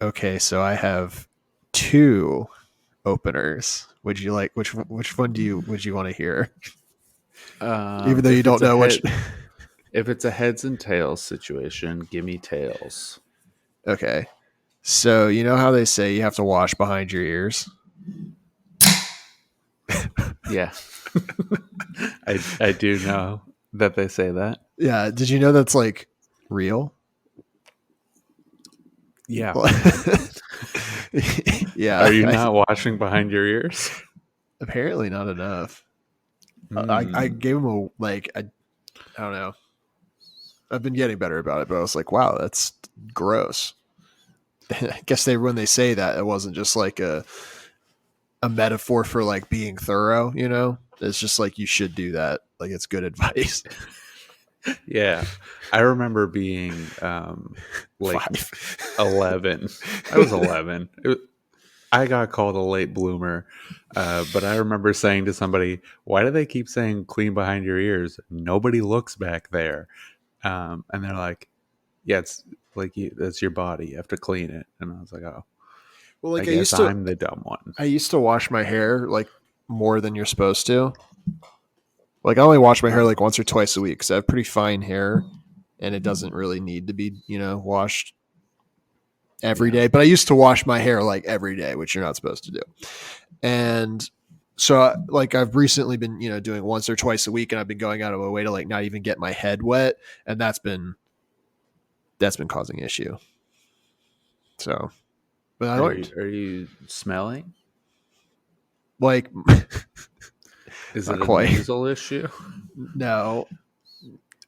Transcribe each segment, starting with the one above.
Okay, so I have two openers. Would you like which one do you would you want to hear? Even though you If don't it's a know which. head, if it's a heads and tails situation, give me tails. Okay. So you know how they say you have to wash behind your ears? Yeah, I do know that they say that. Yeah. Did you know that's like real? Yeah. Yeah. Are you not washing behind your ears? Apparently not enough. I Mm. gave him a I don't know. I've been getting better about it, but I was like, wow, that's gross. I guess when they say that, it wasn't just like a metaphor for like being thorough, you know? It's just like you should do that. Like it's good advice. Yeah, I remember being like Five. 11. I was 11. I got called a late bloomer, but I remember saying to somebody, "Why do they keep saying clean behind your ears? Nobody looks back there." And they're like, "Yeah, it's like that's your body. You have to clean it." And I was like, "Oh, Well, I like guess I'm the dumb one." I used to wash my hair like more than you're supposed to. Like I only wash my hair like once or twice a week because I have pretty fine hair, and it doesn't really need to be washed every Yeah. day. But I used to wash my hair like every day, which you're not supposed to do. And so like I've recently been doing once or twice a week, and I've been going out of my way to like not even get my head wet, and that's been causing issue. So, but I learned Are you smelling? like Is not it a quite. nasal issue? No,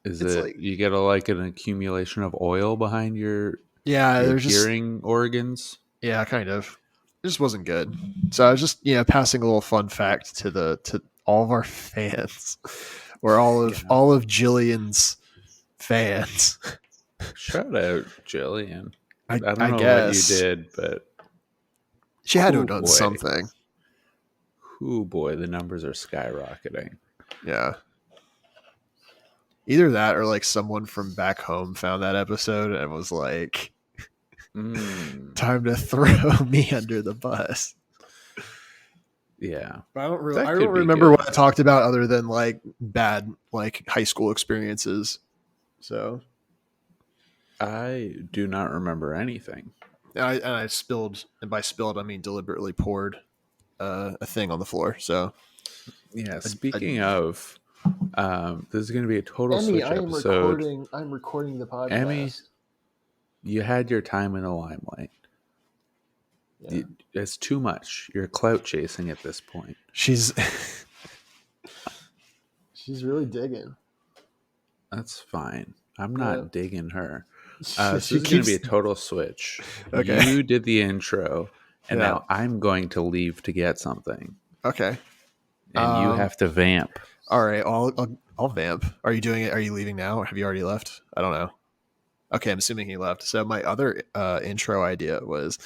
Is it's it like you get like an accumulation of oil behind yeah, your there's just hearing organs? yeah, kind of. It just wasn't good. So I was just passing a little fun fact to all of our fans, or Yeah. all of Jillian's fans. Shout out Jillian. I don't I know what you guess did, but she had to have oh done boy, something. oh boy, the numbers are skyrocketing. Yeah. Either that or like someone from back home found that episode and was like, Mm, time to throw me under the bus. yeah, But I that don't could be remember good. what I talked about other than like bad like high school experiences. So I do not remember anything. I spilled, and by spilled I mean deliberately poured a thing on the floor. So Yeah, I speaking of, this is going to be a total Emmy, switch I am episode. recording. I'm recording the Emmy, podcast. you had your time in the limelight. Yeah, It's too much. You're clout chasing at this point. she's she's really digging. That's fine. I'm Yeah, not digging her. So this she is going to be keeps a total switch. okay. You did the intro, and Yeah, now I'm going to leave to get something, okay. and you have to vamp. All right, I'll vamp. Are you doing it? Are you leaving now? Or have you already left? I don't know. Okay, I'm assuming he left. So my other intro idea was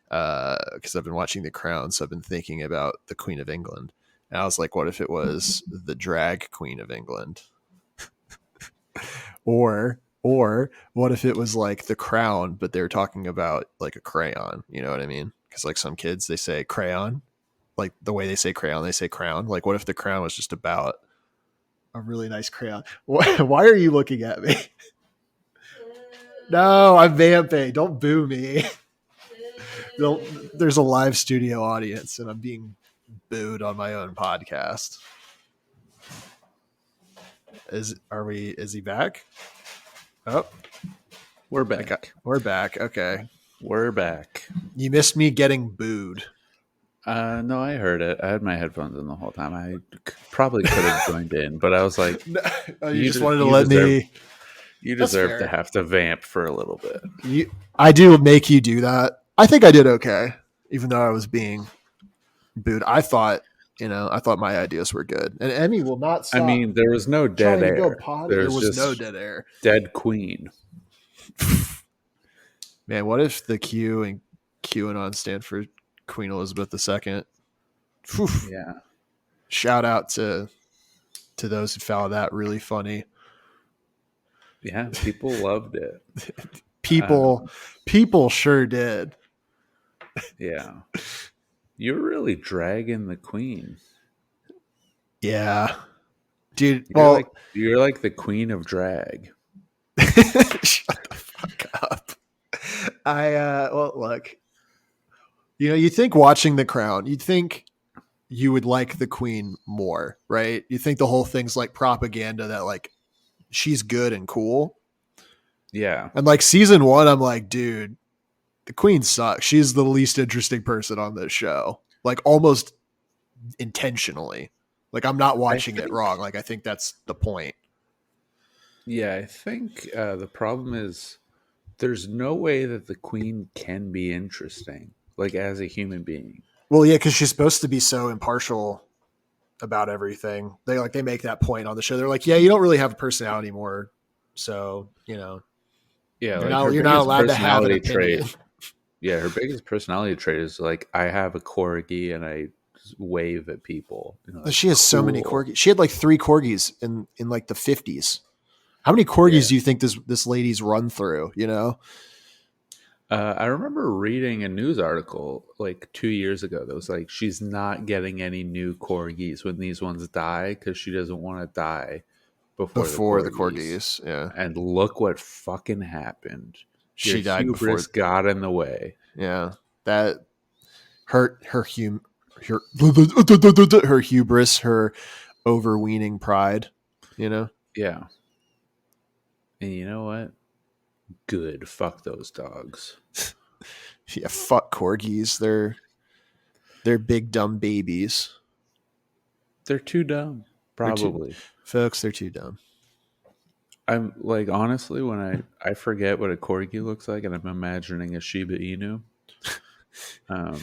because I've been watching The Crown, so I've been thinking about the Queen of England, and I was like, what if it was the drag Queen of England, or what if it was like The Crown, but they're talking about like a crayon? You know what I mean? Because like some kids they say crayon, like the way they say crayon, they say crown. Like, what if The Crown was just about a really nice crayon? Why are you looking at me? No, I'm vamping. Don't boo me. There's a live studio audience, and I'm being booed on my own podcast. Is he back? Oh, We're back. we're back. Okay. We're back. You missed me getting booed. No, I heard it. I had my headphones in the whole time. I probably could have joined in, but I was like, You just wanted to you let deserve, me. you That's deserve to fair. have to vamp for a little bit. I do make you do that. I think I did okay, even though I was being booed. I thought my ideas were good, and Emmy will not I stop mean, there was no dead trying to go air. potty. There There's was no just dead air. dead queen. Man, what if the Q and QAnon stand for Queen Elizabeth II? Whew. Yeah. Shout out to those who found that really funny. Yeah, people loved it. People sure did. Yeah. You're really dragging the queen. Yeah, dude. You're like Well, you're like the queen of drag. shut the fuck up. Well, look, you think watching The Crown, you'd think you would like the queen more, right? You think the whole thing's like propaganda that like she's good and cool. Yeah. And like season 1, I'm like, dude, the queen sucks. She's the least interesting person on this show. Like almost intentionally. Like I'm not I watching it think wrong. Like I think that's the point. I think the problem is there's no way that the queen can be interesting, like as a human being. Well, yeah, because she's supposed to be so impartial about everything. They make that point on the show. They're like, yeah, you don't really have a personality more, so Yeah, you're like not her you're not biggest allowed to have an personality opinion. trait. Yeah, her biggest personality trait is like I have a corgi and I wave at people. Like She has so many cool. corgis. She had like 3 corgis in like the 50s. How many corgis Yeah. do you think this lady's run through? I remember reading a news article like 2 years ago that was like she's not getting any new corgis when these ones die because she doesn't want to die before the Before the corgis. corgis. Yeah, And look what fucking happened. Your she died before. hubris got in the way. Yeah, that her her hubris, her overweening pride. Yeah. And you know what? Good. Fuck those dogs. Yeah, fuck corgis. They're big dumb babies, They're too dumb. they're too Probably. folks. They're too dumb. I'm like honestly when I forget what a corgi looks like and I'm imagining a Shiba Inu. Um,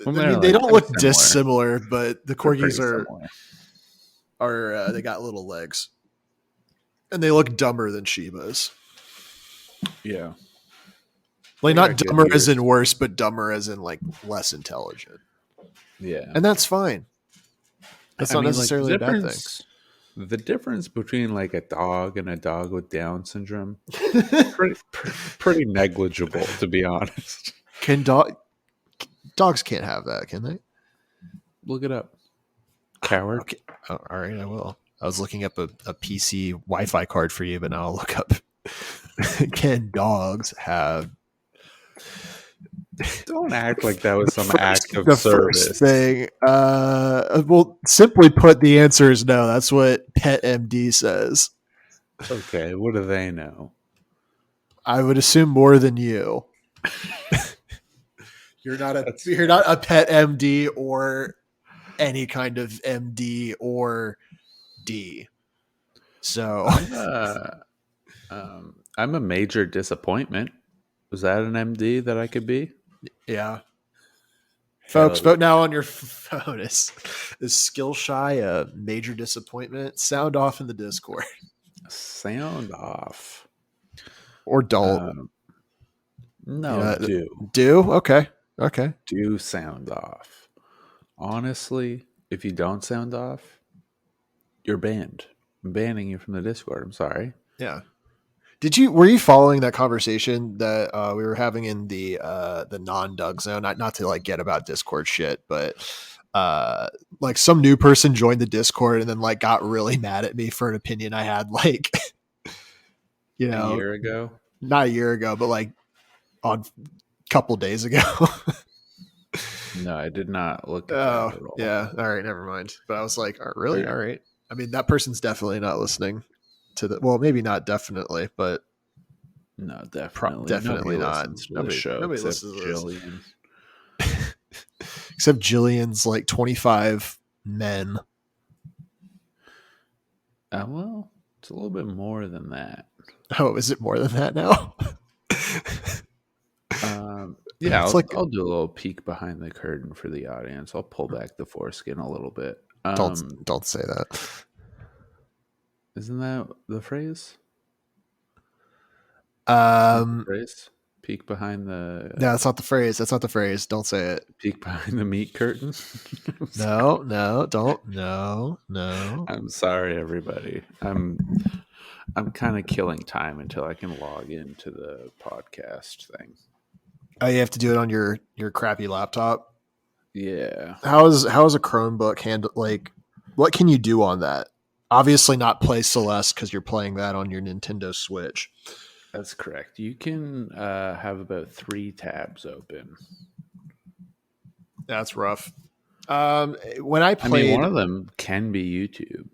when I they're mean, they like don't they're look dissimilar, but the They're pretty corgis are similar. are they got little legs, and they look dumber than Shibas. Yeah, Like they not got good dumber as ears. in worse, but dumber as in like less intelligent, Yeah, and that's fine. That's I not mean, like necessarily a bad thing. the difference between like a dog and a dog with Down syndrome, pretty negligible to be honest. Can dogs can't have that, can they? Look it up, coward. Okay, all right, I will. I was looking up a PC Wi-Fi card for you, but now I'll look up. Can dogs have Don't act like that was some act of the service. first thing? Well, simply put, the answer is no. That's what Pet MD says. Okay, what do they know? I would assume more than you. You're not That's a Pet MD or any kind of MD or D. So I'm a major disappointment. Was that an MD that I could be? yeah. Hell Folks, yeah. vote now on your phone. Is Skillshy a major disappointment? Sound off in the Discord. Sound off. Or don't. No, Yeah, do Okay. do sound off. Honestly, if you don't sound off, you're banned. I'm banning you from the Discord. I'm sorry. Yeah. Were you following that conversation that we were having in the non-Doug zone? Not to like get about Discord shit, but like some new person joined the Discord and then like got really mad at me for an opinion I had like A year ago? not a year ago, but like on a couple days ago. No, I did not look at Oh, that at all. yeah. All right, never mind. But I was like, oh, really? All right. I mean, that person's definitely not listening to the. Well, maybe not definitely, but No, definitely. definitely Nobody not. listens to the show Nobody except listens to this. Jillian. Except Jillian's like 25 men. Well, it's a little bit more than that. Oh, is it more than that now? Yeah, It's I'll do a little peek behind the curtain for the audience. I'll pull back the foreskin a little bit. Don't say that. Isn't that the phrase? Phrase? Peek behind the No, that's not the phrase. That's not the phrase. Don't say it. peek behind the meat curtain. No, don't. No. I'm sorry, everybody. I'm kind of killing time until I can log into the podcast thing. Oh, you have to do it on your crappy laptop. Yeah. How is a Chromebook handle like? What can you do on that? Obviously, not play Celeste because you're playing that on your Nintendo Switch. That's correct. You can have about 3 tabs open. That's rough. When I I mean, one played, of them can be YouTube.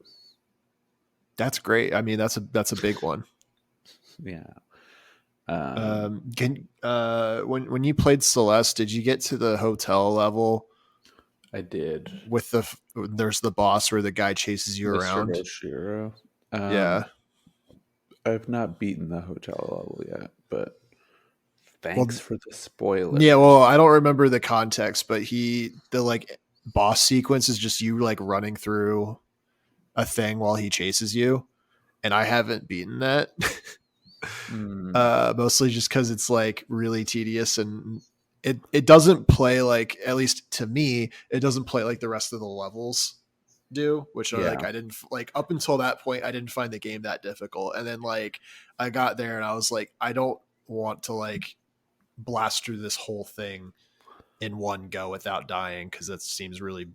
that's great. I mean, that's a big one. Yeah. Can when you played Celeste, did you get to the hotel level I did. with there's the boss where the guy chases you Mr. around? Hoshiro. Yeah. I've not beaten the hotel level yet, but Well, thanks for the spoiler. yeah. Well, I don't remember the context, but the like boss sequence is just you like running through a thing while he chases you, and I haven't beaten that. Mostly just because it's like really tedious and it doesn't play like, at least to me, it doesn't play like the rest of the levels do, which are like, Yeah. I didn't like up until that point I didn't find the game that difficult, and then like I got there and I was like, I don't want to like blast through this whole thing in one go without dying because that seems really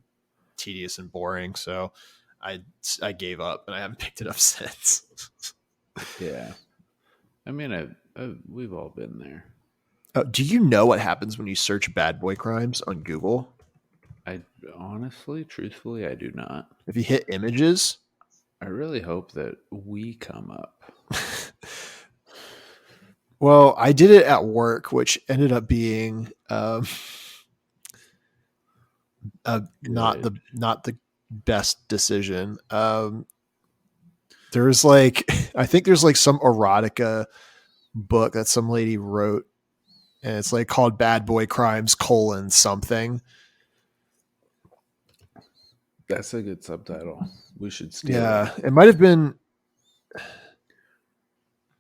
tedious and boring. So I gave up and I haven't picked it up since. Yeah. I mean, we've all been there. Do you know what happens when you search bad boy crimes on Google? I honestly, truthfully, I do not. If you hit images, I really hope that we come up. well, I did it at work, which ended up being not the best decision. There's like, I think there's like some erotica book that some lady wrote, and it's like called Bad Boy Crimes : something. That's a good subtitle. We should steal Yeah, that. it might have been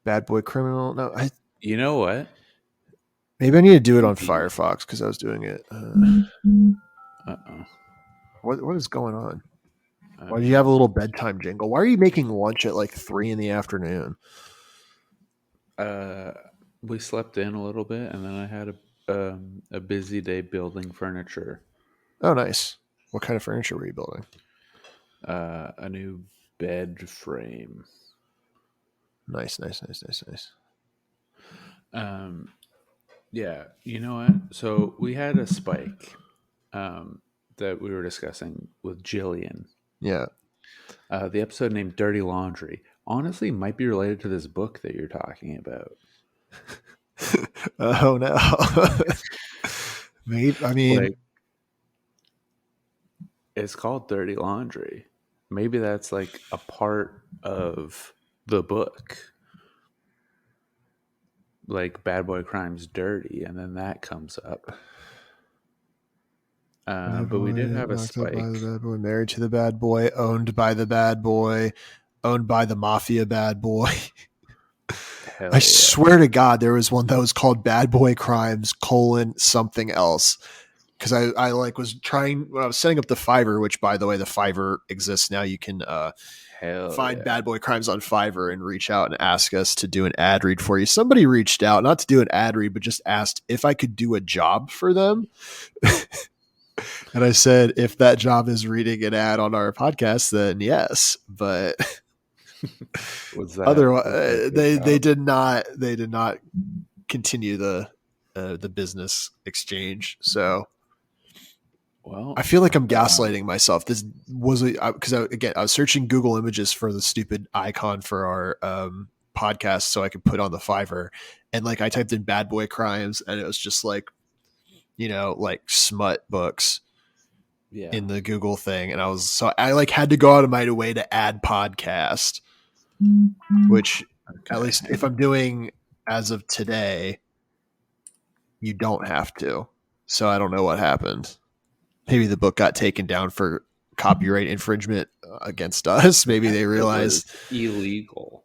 Bad Boy Criminal. No, You know what? maybe I need to do it on Firefox because I was doing it. Uh-oh. What is going on? Why do you have a little bedtime jingle? Why are you making lunch at like 3 in the afternoon? We slept in a little bit, and then I had a busy day building furniture. Oh, nice. What kind of furniture were you building? A new bed frame. Nice. Yeah, you know what? So we had a spike that we were discussing with Jillian. Yeah. The episode named Dirty Laundry honestly might be related to this book that you're talking about. Oh no. Maybe, I mean, Like, it's called Dirty Laundry. Maybe that's like a part of the book. Like Bad Boy Crime's dirty, and then that comes up. But we did have a locked up by the spike. bad boy, married to the bad boy, owned by the bad boy, owned by the mafia bad boy. Hell I yeah. swear to God, there was one that was called Bad Boy Crimes : something else. Because I like was trying when I was setting up the Fiverr, which by the way, the Fiverr exists now. You can find Yeah. Bad Boy Crimes on Fiverr and reach out and ask us to do an ad read for you. Somebody reached out, not to do an ad read, but just asked if I could do a job for them. And I said, if that job is reading an ad on our podcast, then yes. But Was that otherwise, they job? did not continue the business exchange. So Well, I feel like I'm gaslighting myself. This was because I was searching Google Images for the stupid icon for our podcast so I could put on the Fiverr, and like I typed in Bad Boy Crimes, and it was just like, like smut books yeah. in the Google thing, and I like had to go out of my way to add podcast, which at least if I'm doing as of today, you don't have to. So I don't know what happened. Maybe the book got taken down for copyright infringement against us. Maybe they realized illegal.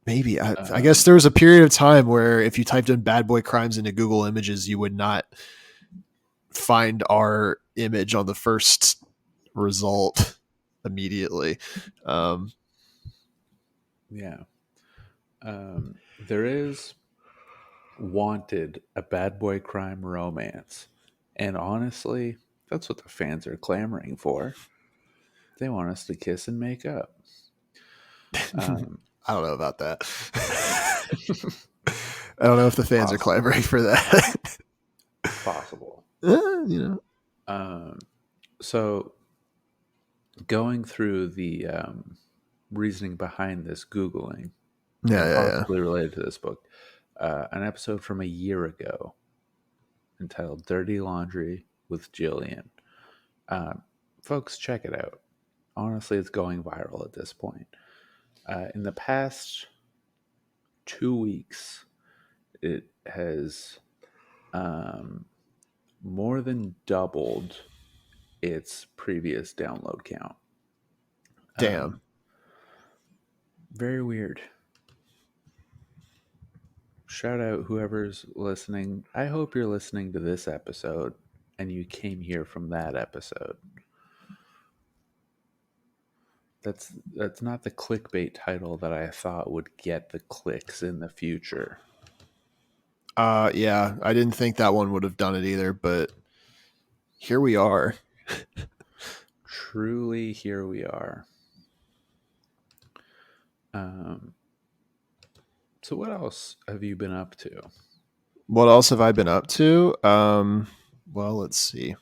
Maybe I guess there was a period of time where if you typed in Bad Boy Crimes into Google Images, you would not find our image on the first result immediately. Yeah. There is wanted a bad boy crime romance. And honestly, that's what the fans are clamoring for. They want us to kiss and make up. Um, I don't know about that. I don't know if the fans are possible. clamoring for that. Possible. You know. Um, so going through the reasoning behind this Googling Yeah, and yeah, yeah. possibly related to this book, an episode from a year ago entitled Dirty Laundry with Jillian. Um, Folks, check it out. Honestly, it's going viral at this point. In the past 2 weeks, it has um, more than doubled its previous download count. Damn. Very weird. Shout out whoever's listening. I hope you're listening to this episode and you came here from that episode. That's not the clickbait title that I thought would get the clicks in the future. Yeah, I didn't think that one would have done it either, but here we are. Truly, here we are. Um, so what else have you been up to? What else have I been up to? Well, let's see.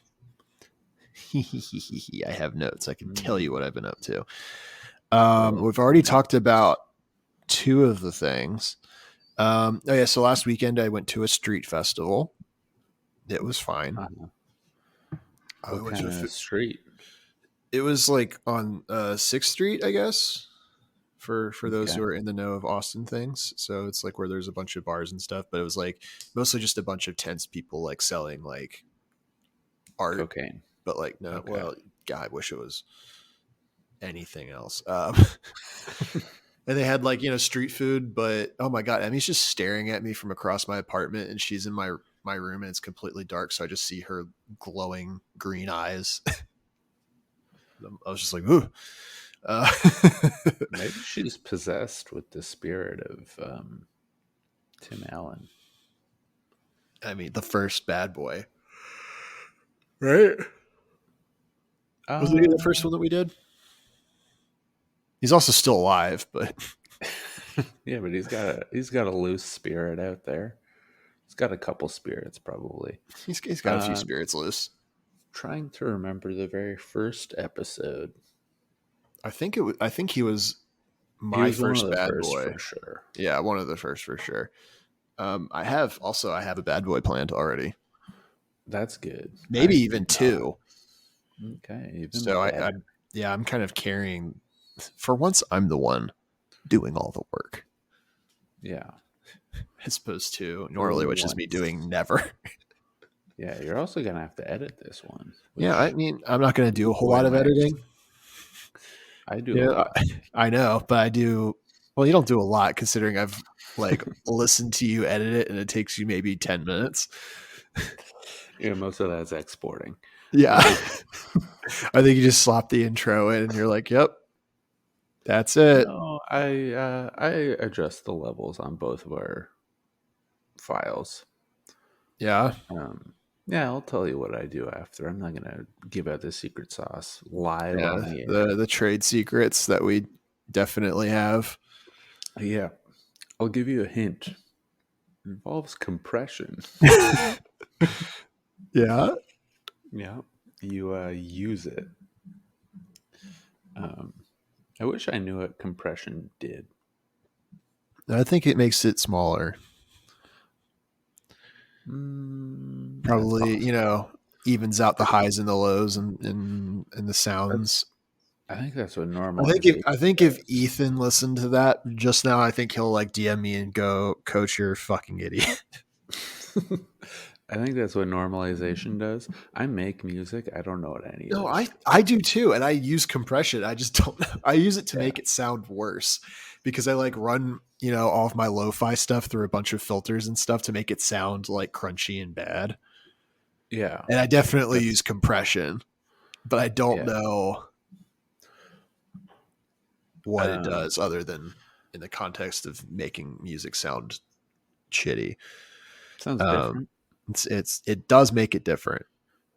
I have notes. I can tell you what I've been up to. We've already talked about two of the things. Oh yeah, so last weekend I went to a street festival. It was fine. I What went kind to of street? it was like on 6th Street, I guess, for those Okay. who are in the know of Austin things. So it's like where there's a bunch of bars and stuff, but it was like mostly just a bunch of tense people like selling like art, Cocaine. but like no, Okay. well, God, I wish it was anything else. And they had like street food, but oh my God, Emmy's just staring at me from across my apartment, and she's in my room, and it's completely dark, so I just see her glowing green eyes. I was just like, ooh. Maybe she's possessed with the spirit of Tim Allen. I mean, the first bad boy, right? Was he the first one that we did? He's also still alive, but Yeah, but he's got a loose spirit out there. He's got a couple spirits probably. he's got a few spirits loose. Trying to remember the very first episode. I think he was He my was one first of the bad first boy. for sure. Yeah, one of the first for sure. I have a bad boy planned already. That's good. Maybe I even did not. two. Okay, even So I'm kind of carrying. For once, I'm the one doing all the work, yeah. as opposed to normally, which is me doing never. Yeah, you're also gonna have to edit this one. Yeah, I mean, I'm not going to do a whole Boy, lot of am I editing. I do a Yeah, lot. I know, but I do. Well, you don't do a lot considering I've like listened to you edit it, and it takes you maybe 10 minutes. Yeah, most of that's exporting. Yeah, I think you just slop the intro in, and you're like, "Yep, that's it." No, I adjust the levels on both of our files. Yeah, Yeah, I'll tell you what I do after. I'm not gonna give out the secret sauce live yeah. on the air. The trade secrets that we definitely have. Yeah, I'll give you a hint. It involves compression. Yeah, Yeah, you use it. I wish I knew what compression did. I think it makes it smaller. That's Probably, possible. evens out the highs and the lows and the sounds. I think that's what I normalization think if does. Ethan listened to that just now, I think he'll like DM me and go, "Coach, you're a fucking idiot." I think that's what normalization does. I make music. I don't know what any of No, this. I do too, and I use compression. I just don't. I use it to Yeah. make it sound worse because I like run all of my lo-fi stuff through a bunch of filters and stuff to make it sound like crunchy and bad. Yeah. And I definitely That's use compression, but I don't yeah. know what it Um, does other than in the context of making music sound shitty. Sounds Um, different. it does make it different.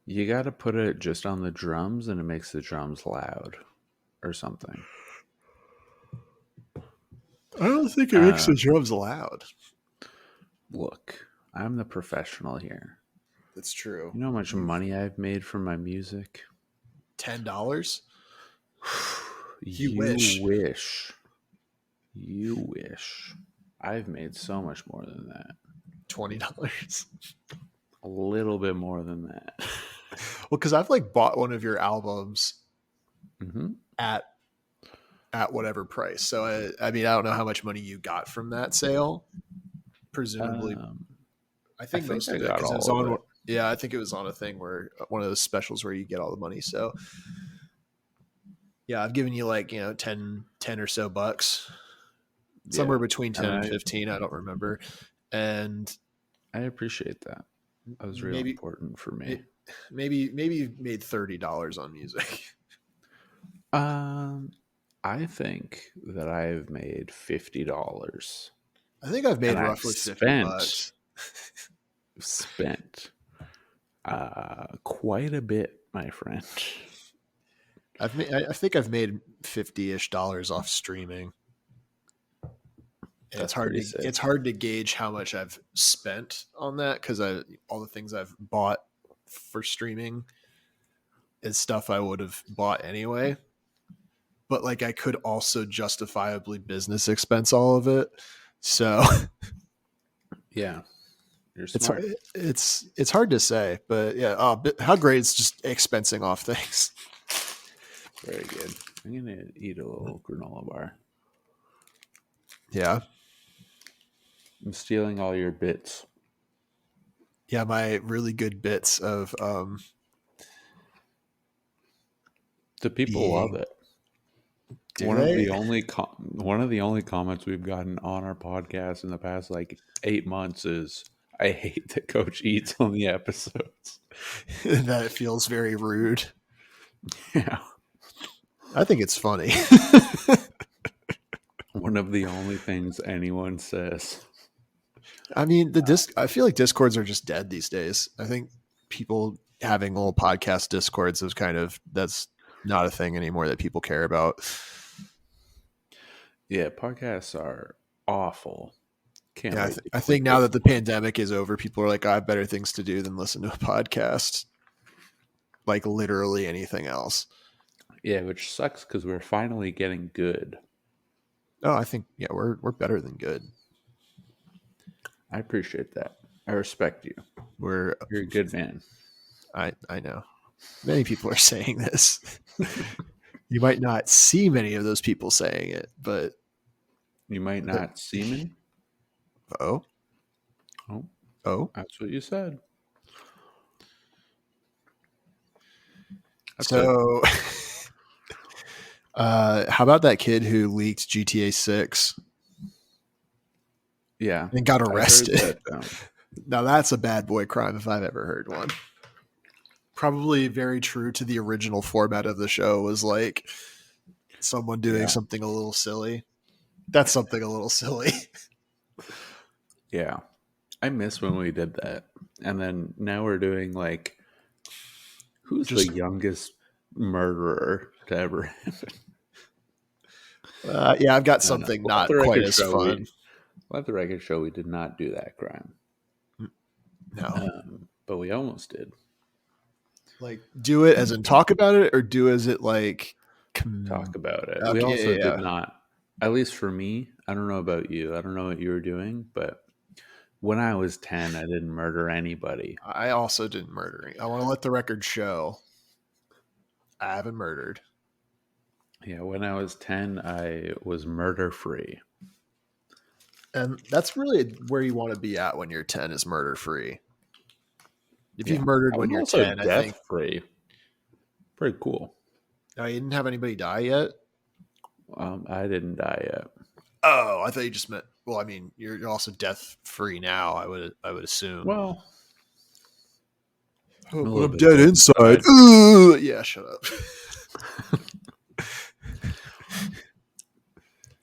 You got to put it just on the drums, and it makes the drums loud or something. I don't think it makes Uh, the drums loud. Look, I'm the professional here. That's true. You know how much money I've made from my music? $10? You You wish. wish. You wish. I've made so much more than that. $20. A little bit more than that. Well, because I've like bought one of your albums Mm-hmm. at whatever price. So I mean, I don't know how much money you got from that sale. Presumably, I I think think most I of it got because it was all of on. it. Yeah, I think it was on a thing where one of those specials where you get all the money. So yeah, I've given you like 10 or so bucks, somewhere Yeah. between 10 and And 15. I don't remember, and I appreciate that. That was real maybe important for me. maybe you've made $30 on music. Um, I think that I've made $50, I think I've made and I've roughly 50 spent bucks. spent quite a bit, my friend. I think I've made 50-ish dollars off streaming. And That's pretty sick. it's hard to gauge how much I've spent on that because all the things I've bought for streaming is stuff I would have bought anyway. But like I could also justifiably business expense all of it. So Yeah, you're it's smart. it's hard to say, but yeah, but how great it's just expensing off things. Very good. I'm gonna eat a little granola bar. Yeah. I'm stealing all your bits. Yeah, my really good bits of The people being, love it. do One of they? the only comments we've gotten on our podcast in the past like 8 months is, "I hate that Coach eats on the episodes." That it feels very rude. Yeah, I think it's funny. one of the only things anyone says. I mean, I feel like Discords are just dead these days. I think people having little podcast Discords is that's not a thing anymore that people care about. Yeah, podcasts are awful. Can't Yeah, wait to I quit think now this. that the pandemic is over, people are like, I have better things to do than listen to a podcast. Like literally anything else. Yeah, which sucks because we're finally getting good. Oh, I think we're better than good. I appreciate that. I respect you. You're a good man. I know. Many people are saying this. You might not see many of those people saying it, but You might not semen. oh, That's what you said. That's so how about that kid who leaked GTA 6 yeah, and got arrested? that, Now that's a bad boy crime if I've ever heard one. Probably very true to the original format of the show, was like someone doing something a little silly. That's something a little silly. Yeah. I miss when we did that. And then now we're doing like, who's the youngest murderer to ever happen? Yeah, I've got something not quite as fun. Let the record show we did not do that crime. No. But we almost did. Like, do it as in talk about it, or do as it like talk about it. Okay, We also did not, at least for me, I don't know about you. I don't know what you were doing, but when I was 10, I didn't murder anybody. I also didn't murder. I want to let the record show I haven't murdered. Yeah, when I was 10, I was murder free. And that's really where you want to be at when you're 10, is murder free. If you've murdered when you're 10, I think free. Pretty cool. Oh, you didn't have anybody die yet? I didn't die yet. Oh, I thought you just meant. Well, I mean, you're also death free now. I would assume. Well, I'm dead inside. Yeah, shut up.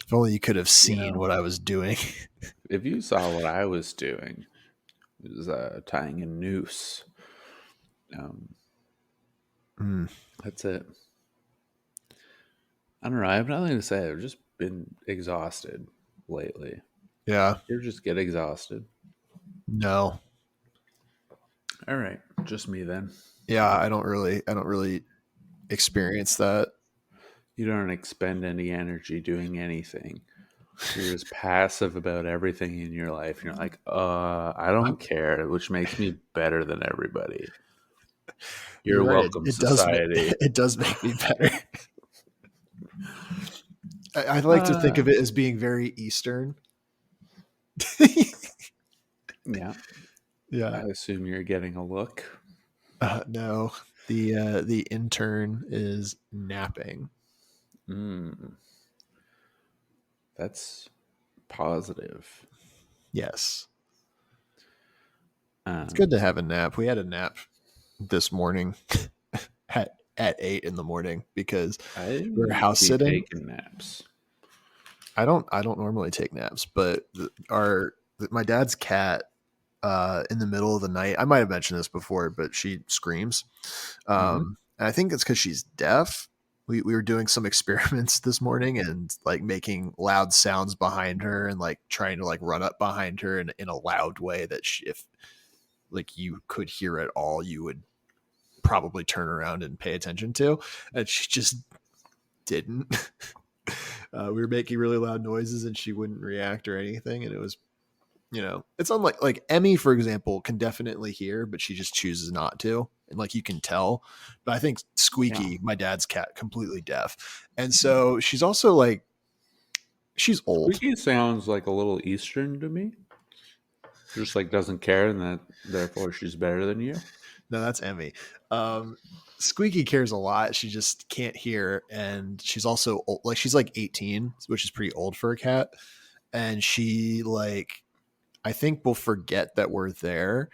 If only you could have seen what I was doing. If you saw what I was doing, is tying a noose. Mm. That's it. I don't know. I have nothing to say. I've just been exhausted lately. Yeah. You ever just get exhausted? No. All right, just me then. Yeah, I don't really experience that. You don't expend any energy doing anything. You're just passive about everything in your life. You're like, I don't care, which makes me better than everybody. You're You're right. welcome, It does make society. it does make me better. I like to think Uh, of it as being very Eastern. yeah, I Yeah. assume you're getting a look. No. The intern is napping. Mm, that's positive. Yes. It's good Um, to have a nap. We had a nap this morning at 8 in the morning because I we were house be sitting. taking naps. I don't normally take naps, but my dad's cat in the middle of the night. I might have mentioned this before, but she screams. Hmm. And I think it's because she's deaf. We were doing some experiments this morning and like making loud sounds behind her and like trying to like run up behind her in a loud way that if like you could hear it all, you would probably turn around and pay attention to. And she just didn't. We were making really loud noises and she wouldn't react or anything. And it was, it's unlike like Emmy, for example, can definitely hear, but she just chooses not to. And like you can tell. But I think Yeah. Squeaky, my dad's cat, completely deaf. And so she's also like, she's old. Squeaky sounds like a little Eastern to me. Just like doesn't care, and that therefore she's better than you. No, that's Emmy. Um, Squeaky cares a lot. She just can't hear. And she's also old, like, she's like 18, which is pretty old for a cat. And she, like, I think will forget that we're there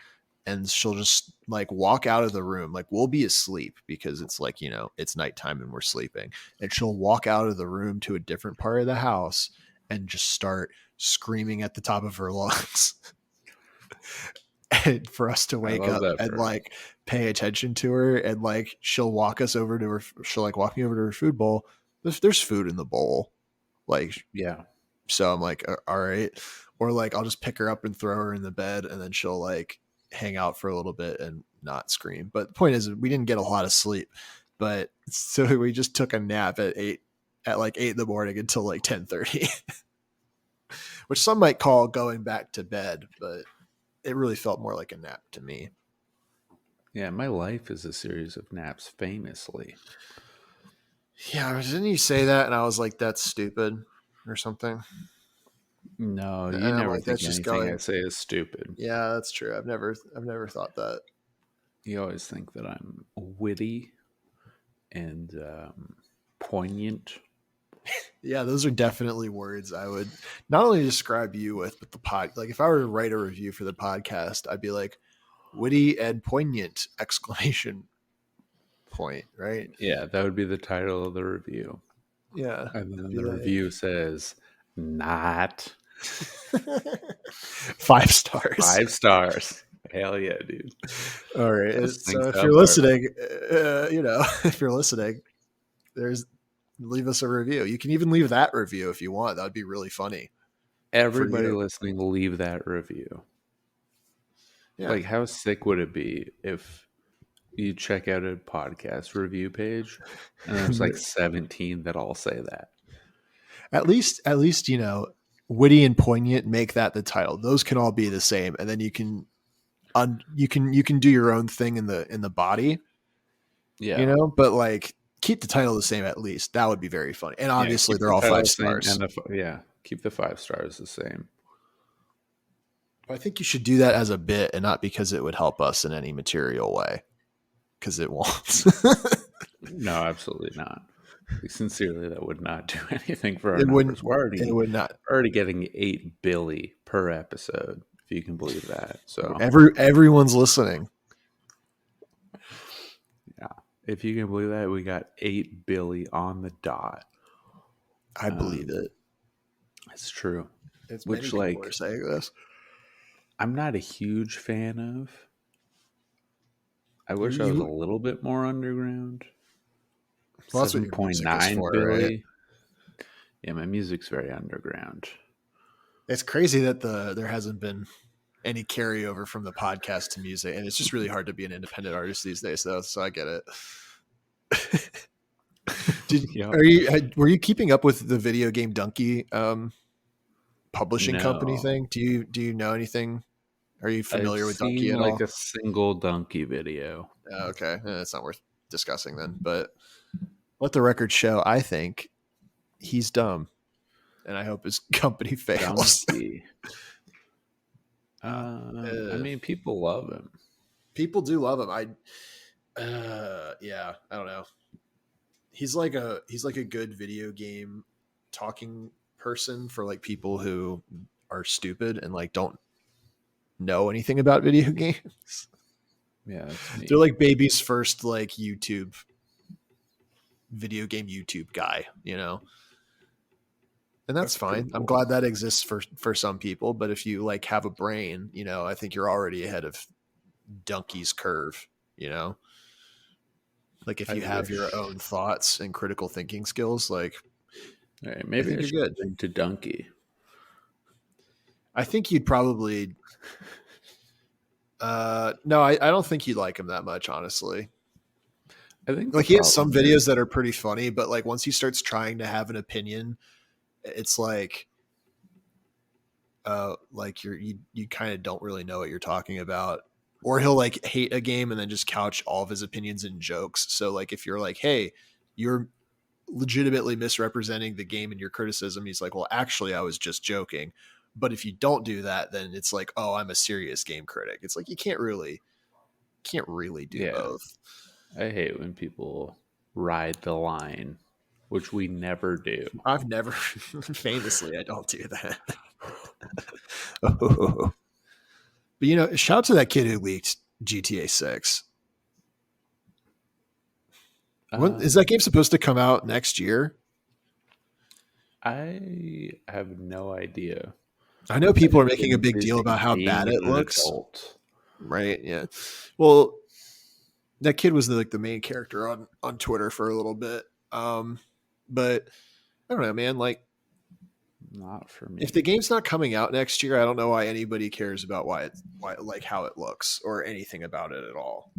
and she'll just like walk out of the room. Like we'll be asleep because it's like, it's nighttime and we're sleeping. And she'll walk out of the room to a different part of the house and just start screaming at the top of her lungs. And for us to I wake love up that and for her. like pay attention to her and like she'll walk us over to her, she'll like walk me over to her food bowl. There's food in the bowl. Like, Yeah. so I'm like, all right. Or like, I'll just pick her up and throw her in the bed and then she'll like hang out for a little bit and not scream. But the point is, we didn't get a lot of sleep. But so we just took a nap at like 8 in the morning until like 10:30, which some might call going back to bed, but it really felt more like a nap to me. Yeah, my life is a series of naps, famously. Yeah, didn't you say that? And I was like, that's stupid or something. No, And you I'm never like, think that's just anything I going. say is stupid. Yeah, that's true. I've never thought that. You always think that I'm witty and poignant. Yeah, those are definitely words I would not only describe you with, but the pod. Like if I were to write a review for the podcast, I'd be like witty and poignant exclamation point, right? Yeah, that would be the title of the review. Yeah. And then Be the like review says, not 5 stars. 5 stars. Hell yeah, dude. All right. Best thing So if South you're Park. listening, if you're listening, there's leave us a review. You can even leave that review if you want. That would be really funny for Everybody you. listening, leave that review. Yeah. Like, how sick would it be if you check out a podcast review page and there's like 17 that all say that? At least, witty and poignant, make that the title. Those can all be the same. And then you can you can do your own thing in the body, Yeah. but like keep the title the same at least. That would be very funny. And Yeah. obviously Keep they're the all title five the same stars. and yeah, keep the 5 stars the same. I think you should do that as a bit and not because it would help us in any material way. Because it won't. No, absolutely not. Sincerely, that would not do anything for our It wouldn't. numbers. We're It would not. already getting 8 Billy per episode, if you can believe that. So Everyone's listening. yeah, if you can believe that, we got 8 Billy on the dot. I believe it. It's true. It's Which, many like, people are saying this. I'm not a huge fan of. I wish I was a You little bit more underground. well, that's what your music is 7.9 for, right? Billy. Yeah, my music's very underground. It's crazy that there hasn't been any carryover from the podcast to music, and it's just really hard to be an independent artist these days, though. So I get it. Yep. Were you keeping up with the video game Donkey publishing company No. thing? Do you know anything? Are you I've familiar with Donkey seen at like all? a single donkey video. Okay, it's not worth discussing then. But let the record show, I think he's dumb, and I hope his company fails. Donkey. I Uh, mean, people love him. People do love him. Yeah, I don't know. He's like a good video game talking person for like people who are stupid and like don't know anything about video games. Yeah, that's me. They're like baby's first like video game YouTube guy, you know. And that's pretty fine. I'm cool. glad that exists for some people, but if you like have a brain, you know, I think you're already ahead of Donkey's curve, you know. Like if I you have wish. your own thoughts and critical thinking skills, like All right, I maybe think I you're should good. get into Donkey. I think you'd probably no, I don't think you'd like him that much, honestly. I think the Like he has some problem is, videos that are pretty funny, but like once he starts trying to have an opinion, it's like you kind of don't really know what you're talking about. Or he'll like hate a game and then just couch all of his opinions in jokes. So like if you're like, hey, you're legitimately misrepresenting the game in your criticism, he's like, well, actually I was just joking. But if you don't do that, then it's like, oh, I'm a serious game critic. It's like you can't really do yeah, both. I hate when people ride the line, which we never do. I've never famously I don't do that. But you know, shout out to that kid who leaked GTA 6. When is that Um, game supposed to come out next year? I have no idea. I know I've people are just making a been big deal busy about how being bad it an looks, adult. right? Yeah. Well, that kid was like the main character on Twitter for a little bit. But I don't know, man. Like, Not for if the me. game's not coming out next year, I don't know why anybody cares about why like how it looks or anything about it at all.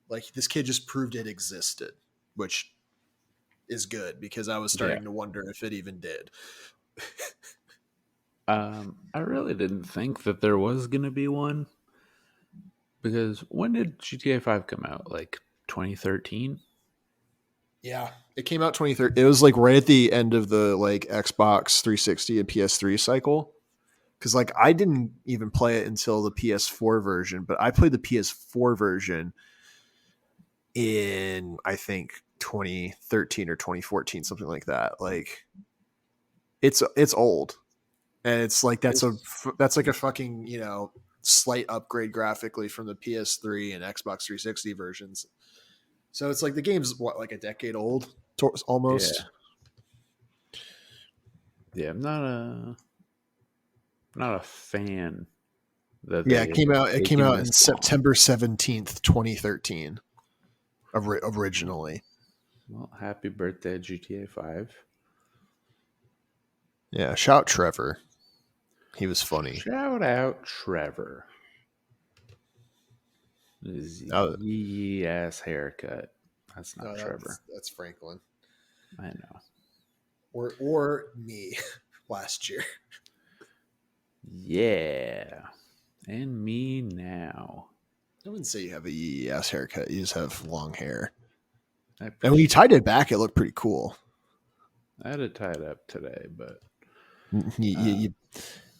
Like this kid just proved it existed, which is good because I was Yeah. starting to wonder if it even did. I really didn't think that there was gonna be one because when did GTA 5 come out? Like 2013? Yeah, it came out 2013. It was like right at the end of the like Xbox 360 and PS3 cycle. Because like I didn't even play it until the PS4 version, but I played the PS4 version in I think 2013 or 2014, something like that. Like it's old, and it's like that's like a fucking slight upgrade graphically from the PS3 and Xbox 360 versions. So it's like the game's what, like a decade old, almost. Yeah. Yeah, I'm not a fan that Yeah, they It came taking out this in long. September 17th, 2013. Originally. Well, happy birthday, GTA 5. Yeah, shout Trevor. He was funny. Shout out Trevor. His Oh, yee ass haircut. That's no, not Trevor. that's Franklin I know. or me last year. Yeah. And me now. I wouldn't say you have a yee ass haircut. You just have long hair, I and when you appreciate tied it back, it looked pretty cool. I had to tie it up today, but You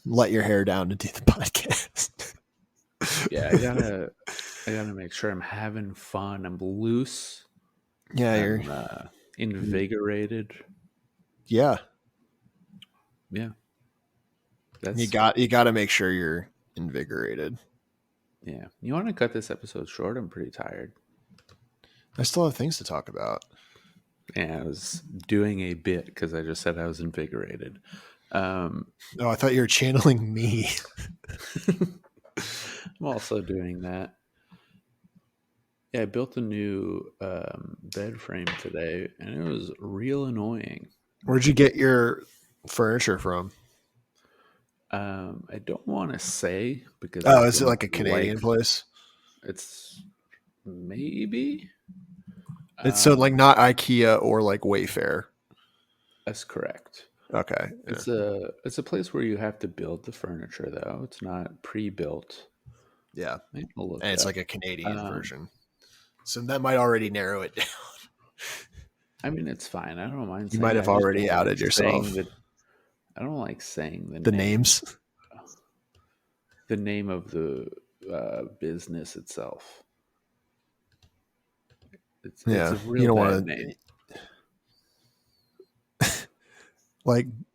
let your hair down to do the podcast. yeah, I gotta make sure I'm having fun. I'm loose. Yeah, I'm invigorated. yeah. Yeah. You That's got to make sure you're invigorated. yeah. You want to cut this episode short? I'm pretty tired. I still have things to talk about. Yeah, I was doing a bit because I just said I was invigorated. Oh, I thought you were channeling me. I'm also doing that. Yeah, I built a new bed frame today, and it was real annoying. Where'd you get your furniture from? I don't want to say because I Oh, is it don't like a like. Canadian place? It's maybe. It's so like Um, not IKEA or like Wayfair. that's correct. Okay. Yeah. It's a place where you have to build the furniture though. It's not pre-built. Yeah. Maybe I'll look And it it's up. like a Canadian Um, version. So that might already narrow it down. I mean, it's fine. I don't mind You saying might it. have I just already don't like outed saying yourself. that. I don't like saying The names. the name of the business itself. It's Yeah. a You real don't bad want name. to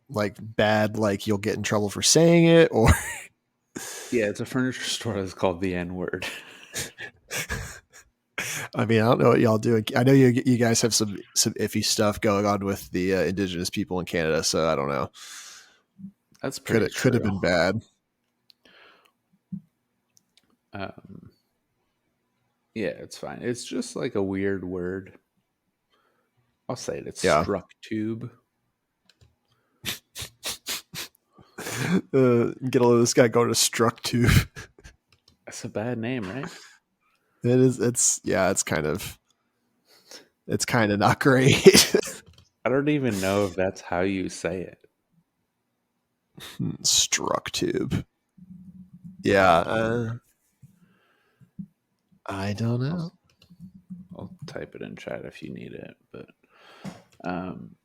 like bad like you'll get in trouble for saying it or Yeah, it's a furniture store that's called the N word. I mean, I don't know what y'all do. I know you guys have some iffy stuff going on with the indigenous people in Canada, so I don't know. That's Could pretty it could have true. been bad. Um, yeah, it's fine. It's just like a weird word. I'll say it. It's Yeah. struck tube. Get a load of this guy going to Structube. That's a bad name, right? It is. It's yeah. It's kind of not great. I don't even know if that's how you say it. Structube. Yeah. I don't I'll, know. I'll type it in chat if you need it, but um,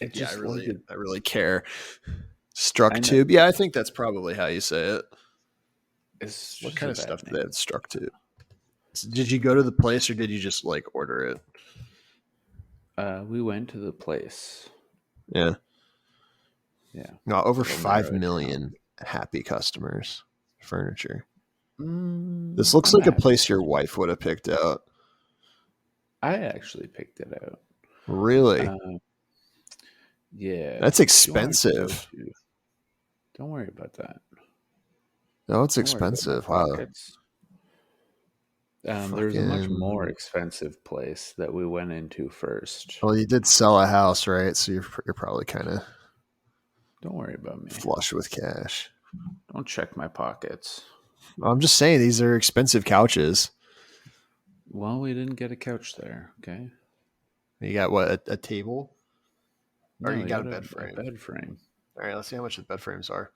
it Yeah, just like it. I really care. I know Structube. Yeah, I think that's probably how you say it. it's What just kind a of bad stuff do they name. have Structube? Did you go to the place or did you just like order it? We went to the place. Yeah. Yeah, No, over it'll five narrow it down. million happy customers. Furniture. This Mm, looks I'm a like a happy place your customer. wife would have picked out. I actually picked it out. Really? Um, yeah. That's If you want to go expensive. to, don't worry about that. No, it's Don't worry about my expensive. Wow. pockets. There was a much more Fucking. expensive place that we went into first. Well, you did sell a house, right? So you're probably kind of Don't worry about me. flush with cash. Don't check my pockets. I'm just saying these are expensive couches. Well, we didn't get a couch there. Okay. You got what a table, or No, you we got a got bed a frame. bed frame. All right, let's see how much the bed frames are.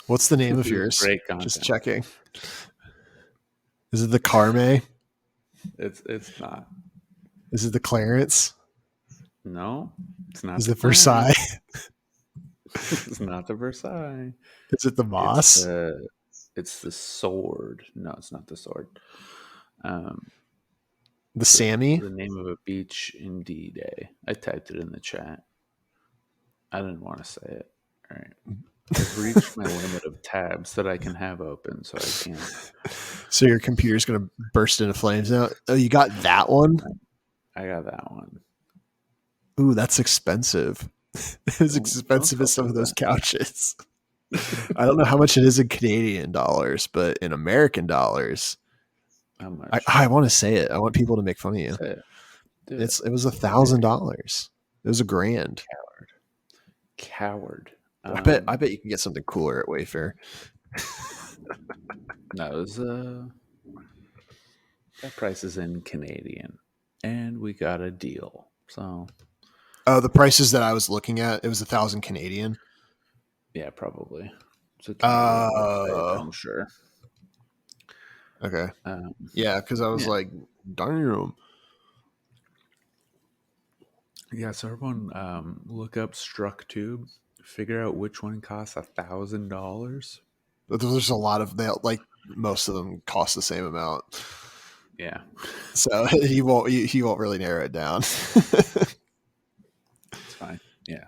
What's the name of This is yours? great Just content. checking. Is it the Carme? It's not. Is it the Clarence? No, it's not Is the it Versailles? Clarence. It's not the Versailles. Is it the It's Moss? the it's the sword. No, it's not the sword. Um, The it's Sammy? the name of a beach in D-Day. I typed it in the chat. I didn't want to say it. All right. I've reached my limit of tabs that I can have open, so I can't. So your computer's gonna burst into flames now. Oh, you got that one? I got that one. Ooh, that's expensive. As Don't expensive tell as some of people those couches. I don't know how much it is in Canadian dollars, but in American dollars, how I, much. I want to say it. I want people to make fun of you. Say it. Do it. It was Say it. $1,000. It was $1,000. Coward. Coward. I bet you can get something cooler at Wayfair. No, it was that price is in Canadian, and we got a deal. So Oh, the prices that I was looking at, it was 1,000 Canadian. yeah, probably it's a Canadian website, Oh, I'm sure. okay. Um, Yeah, because I was yeah, like, damn. yeah. So everyone, look up StruckTube, figure out which one costs $1,000. But there's a lot of they like most of them cost the same amount, Yeah, so he won't really narrow it down. it's fine. Yeah,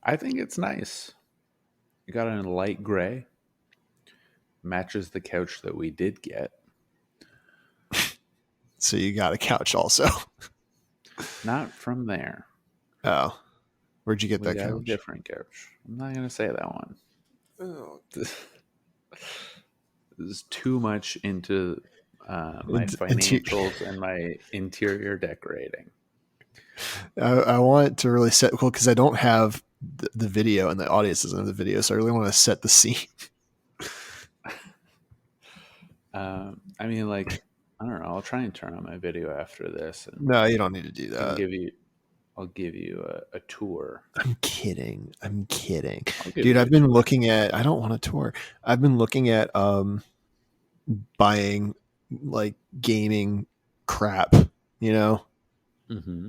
I think it's nice. You got it in light gray, matches the couch that we did get. So you got a couch also. Not from there. Oh, where'd you get We that got a couch? different couch. I'm not gonna say that one. Oh, This is too much into my and financials and my interior decorating. I want to really set cool because I don't have the video and the audience doesn't have the video, so I really want to set the scene. I mean, like, I don't know. I'll try and turn on my video after this and No, you don't need to do and that. give you. I'll give you a tour. I'm kidding. I'm kidding. I'll give Dude, you I've a been tour. looking at I don't want a tour. I've been looking at buying like gaming crap, you know? Mm-hmm.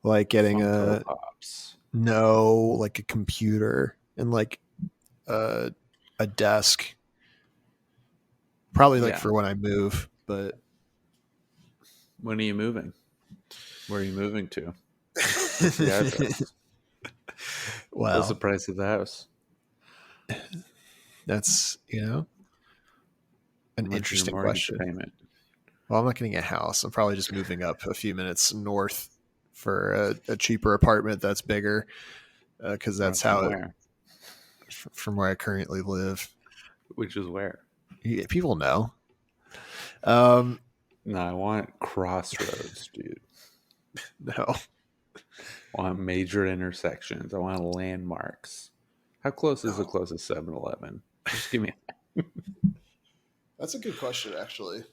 Like getting Funko a Pops. no, like a computer and like a a desk. Probably like Yeah. for when I move, but When are you moving? Where are you moving to? What's the address? What's the well, price of the house? that's, an How much is your interesting mortgage question. payment? Well, I'm not getting a house. I'm probably just moving up a few minutes north for a cheaper apartment that's bigger because that's From how it where? from where I currently live. Which is where? People know. Um, No, I want crossroads, dude. no, I want major intersections. I want landmarks. How close is the no, closest 7-Eleven? Just give me. that's a good question. Actually,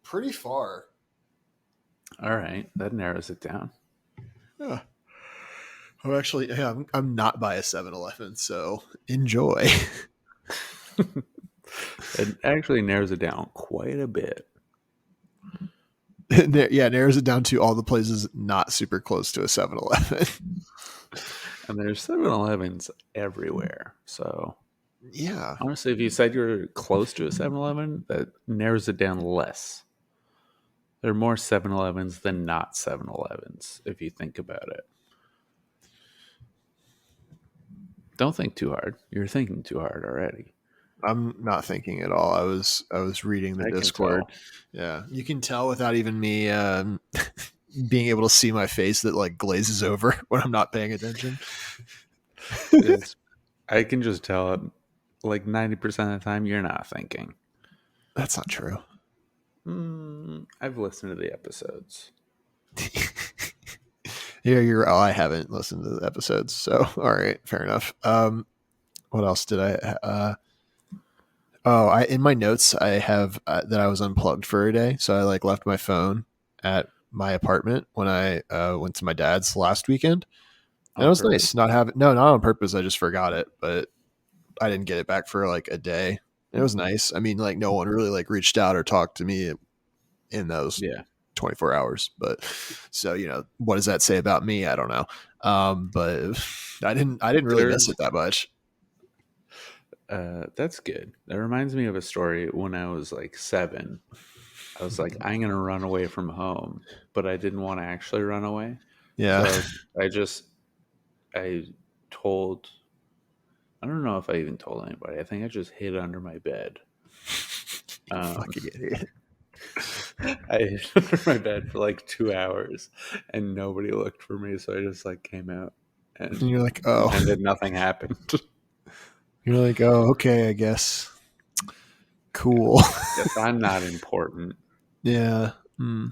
pretty far. All right, that narrows it down. Yeah. I'm not by a 7-Eleven, so enjoy. It actually narrows it down quite a bit. Yeah, narrows it down to all the places not super close to a 7-Eleven. And there's 7-Elevens everywhere. So Yeah, honestly, if you said you're close to a 7-Eleven, that narrows it down less. There are more 7-Elevens than not 7-Elevens, if you think about it. Don't think too hard. You're thinking too hard already. I'm not thinking at all. I was reading the I can Discord. tell. Yeah, you can tell without even me being able to see my face that like glazes over when I'm not paying attention. It's, I can just tell, like 90% of the time, you're not thinking. That's not true. I've listened to the episodes. Yeah, you're. Oh, I haven't listened to the episodes, so all right, fair enough. What else did I? I in my notes I have that I was unplugged for a day, so I like left my phone at my apartment when I went to my dad's last weekend, and it On was purpose? nice not having. No, not on purpose. I just forgot it, but I didn't get it back for like a day. It was nice. I mean, like no one really like reached out or talked to me in those Yeah. 24 hours. But so, what does that say about me? I don't know. But I didn't really miss There's it that much. That's good. That reminds me of a story when I was like 7. I was like, I'm gonna run away from home, but I didn't want to actually run away. Yeah. So I told I don't know if I even told anybody. I think I just hid under my bed. You Um, fucking idiot. I hid under my bed for like 2 hours, and nobody looked for me. So I just like came out and And you're like, oh, pretended nothing happened. okay, I guess. Cool. Guess I'm not important. Yeah. Mm,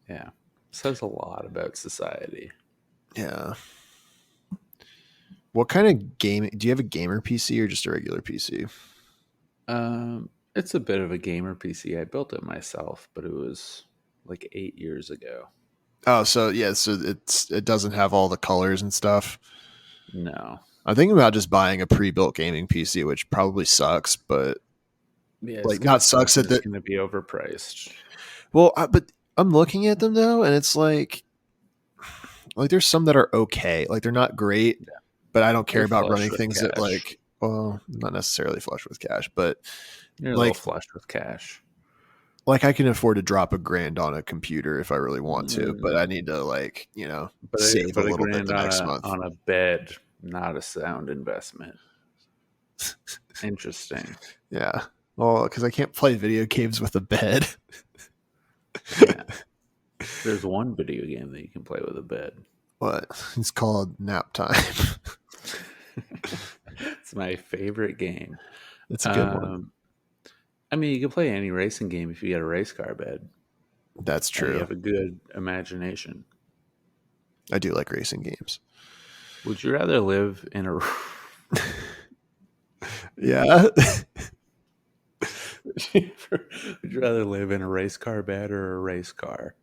Yeah, says a lot about society. yeah. What kind of game do you have, a gamer PC or just a regular PC? It's a bit of a gamer PC. I built it myself, but it was like 8 years ago. Oh, so yeah, so it doesn't have all the colors and stuff. No. I'm thinking about just buying a pre-built gaming PC, which probably sucks, but Yeah, it's like gonna not suck sucks and at it's the gonna be overpriced. well, but I'm looking at them though, and it's like there's some that are okay, like they're not great, Yeah, but I don't care you're about flush running with things that cash. like, well, not necessarily flush with cash, but You're a little like flush with cash. like I can afford to drop $1,000 on a computer if I really want to, but I Mm, need to but save a a little bit grand the next month. on a bed, not a sound investment. Interesting. Yeah. Well, because I can't play video games with a bed. Yeah. There's one video game that you can play with a bed. What? It's called nap time. It's It's my favorite game. It's a good one. Um, I mean, you can play any racing game if you get a race car bed That's and you true. have a good imagination. I do like racing games. Would you rather live in a Yeah. Would you rather live in a race car bed or a race car?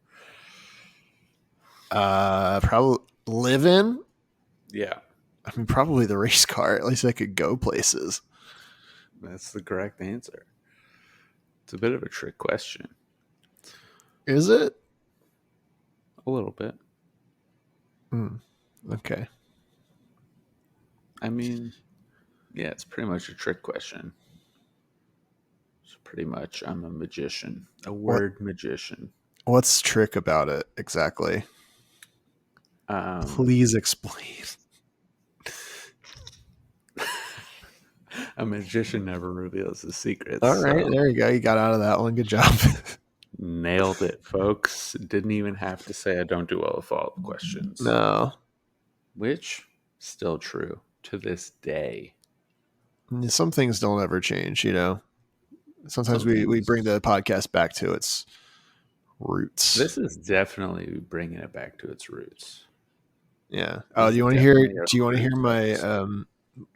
Probably live in. Yeah, I mean, probably the race car. At least I could go places. that's the correct answer. It's a bit of a trick question. Is it? A little bit. Hmm. Okay. I mean, yeah, it's pretty much a trick question. It's pretty much I'm a magician, a What? word magician. What's trick about it exactly? Um, Please explain. a magician never reveals his secrets. All right, So there you go. You got out of that one. Good job. nailed it, folks. Didn't even have to say I don't do well with follow-up questions, No, which still true to this day. some things don't ever change. Sometimes Some we things. bring the podcast back to its roots. This is definitely bringing it back to its roots. Yeah. This Oh, do is you want to hear? definitely a Do you want to hear roots my episode.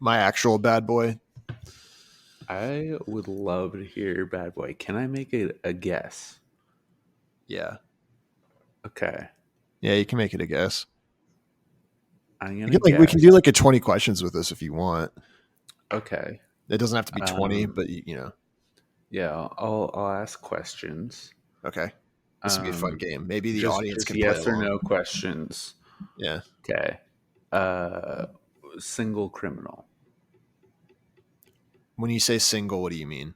my actual bad boy? I would love to hear your bad boy. Can I make it a guess? Yeah. Okay. Yeah, you can make it a guess. I'm You gonna can we guess. can do like a 20 questions with this if you want. Okay. It doesn't have to be 20, Um, but you know. yeah, I'll ask questions. Okay. This would be a fun game. Maybe the audience Just can play yes or along. no questions. Yeah. Okay. Uh, single criminal, When you say single, what do you mean?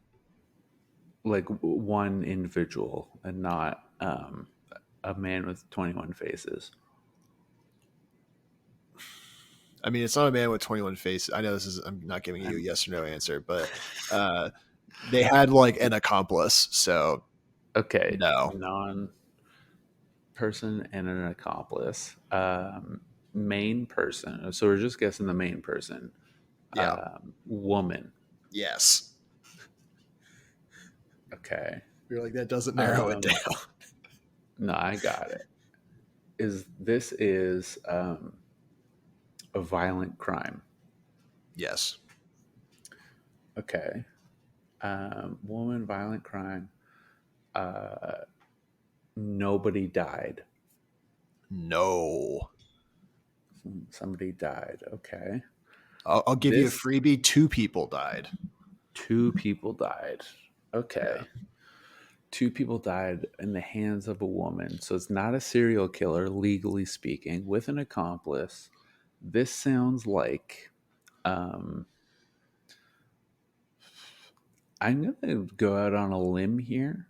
like one individual, and not a man with 21 faces. I mean, it's not a man with 21 faces. I know I'm not giving you a yes or no answer, but uh, they had like an accomplice. So Okay, no. non person and an accomplice. Main person. So we're just guessing the main person. Yeah. Woman. Yes. Okay. You're like, that doesn't narrow it Um, down. no, I got it. This is a violent crime? Yes. Okay. Woman, violent crime. Uh, nobody died. No. Somebody died. Okay. I'll give you a This freebie. 2 people died. two people died. Yeah. Okay. Two people died in the hands of a woman. So it's not a serial killer, legally speaking, with an accomplice. This sounds like um, I'm going to go out on a limb here.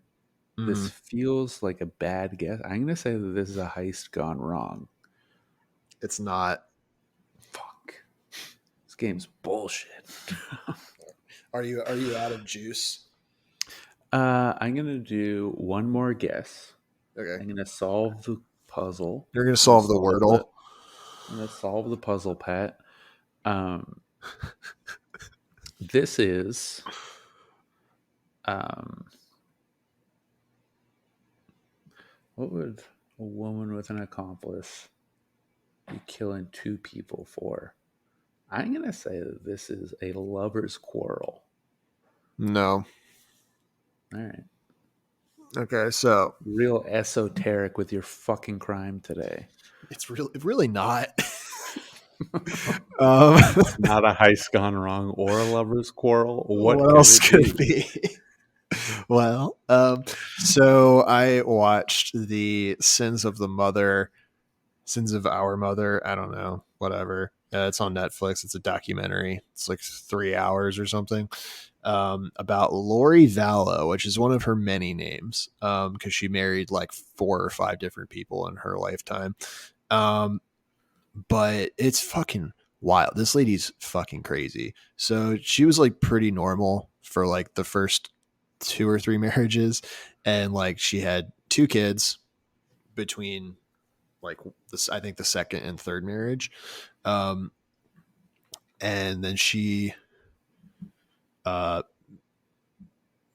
This Mm, feels like a bad guess. I'm going to say that this is a heist gone wrong. it's not. Fuck. This game's bullshit. Are you out of juice? I'm going to do one more guess. Okay. I'm going to solve the puzzle. You're gonna I'm going to solve the solve Wordle. the I'm going to solve the puzzle, Pat. Um, this is um, what would a woman with an accomplice be killing two people for? I'm going to say that this is a lover's quarrel. No. All right. Okay, so Real esoteric with your fucking crime today. it's really not. Not a heist gone wrong or a lover's quarrel. What What could else it could it be? be? Well, so I watched the Sins of Our Mother. I don't know, whatever. It's on Netflix. It's a documentary. It's like 3 hours or something, about Lori Vallow, which is one of her many names, because she married like 4 or 5 different people in her lifetime. Um, but it's fucking wild. This lady's fucking crazy. So she was like pretty normal for like the first 2 or 3 marriages, and like she had 2 kids between like this, I think the second and third marriage. Um, and then she uh,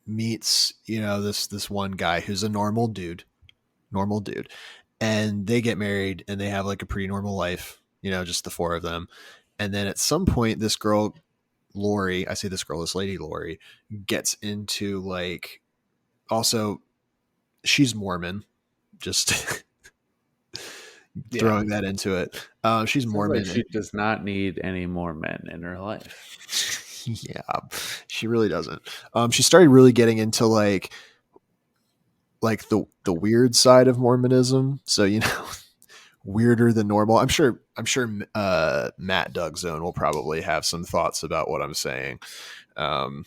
meets, this one guy who's a normal dude, and they get married and they have like a pretty normal life, just the four of them. And then at some point, this girl, Lori, I say this girl, this lady Lori, gets into like, also, she's Mormon, just throwing that into it. She's Sounds Mormon. like she does not need any more men in her life. Yeah, she really doesn't. She started really getting into like the weird side of Mormonism. So, weirder than normal. I'm sure Matt Dugzone will probably have some thoughts about what I'm saying. One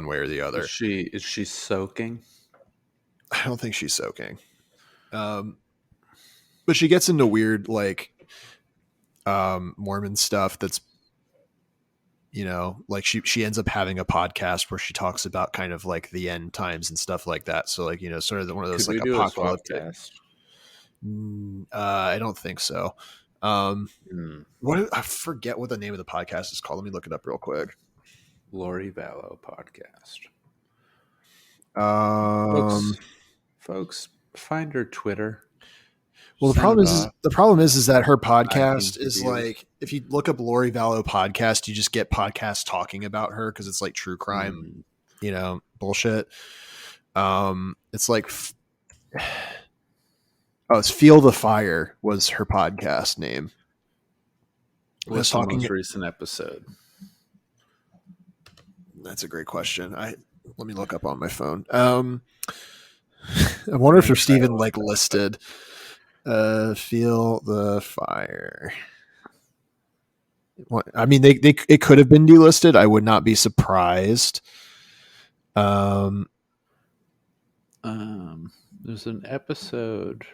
way or the other. Is she soaking? I don't think she's soaking. But she gets into weird like Mormon stuff that's, like she ends up having a podcast where she talks about kind of like the end times and stuff like that. So like, sort of one of those Could like we do apocalyptic. I don't think so. What, I forget what the name of the podcast is called. Let me look it up real quick. Lori Vallow podcast. Folks, find her Twitter. Well, the problem is that her podcast is like, if you look up Lori Vallow podcast, you just get podcasts talking about her because it's like true crime, bullshit. It's like, it's Feel the Fire was her podcast name. What's the most recent episode? That's a great question. Let me look up on my phone. I wonder if there's even like listed. Feel the Fire. I mean, it could have been delisted. I would not be surprised. There's an episode.